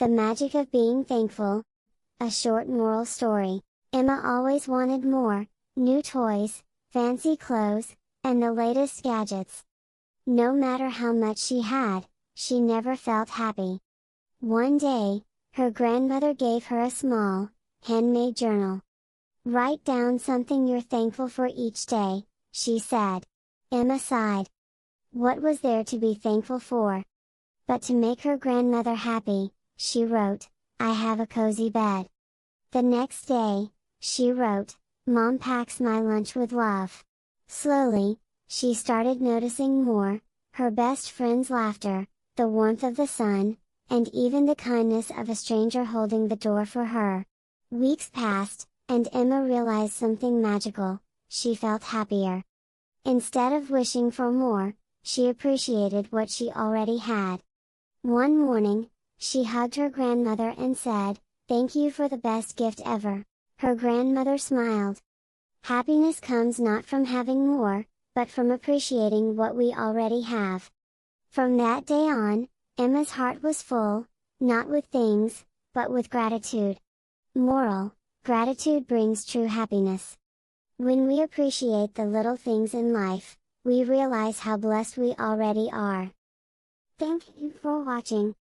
The magic of being thankful. A short moral story. Emma always wanted more, new toys, fancy clothes, and the latest gadgets. No matter how much she had, she never felt happy. One day, her grandmother gave her a small, handmade journal. "Write down something you're thankful for each day," she said. Emma sighed. What was there to be thankful for? But to make her grandmother happy, she wrote, "I have a cozy bed." The next day, she wrote, "Mom packs my lunch with love." Slowly, she started noticing more, her best friend's laughter, the warmth of the sun, and even the kindness of a stranger holding the door for her. Weeks passed, and Emma realized something magical: she felt happier. Instead of wishing for more, she appreciated what she already had. One morning, she hugged her grandmother and said, "Thank you for the best gift ever." Her grandmother smiled. Happiness comes not from having more, but from appreciating what we already have. From that day on, Emma's heart was full, not with things, but with gratitude. Moral: gratitude brings true happiness. When we appreciate the little things in life, we realize how blessed we already are. Thank you for watching.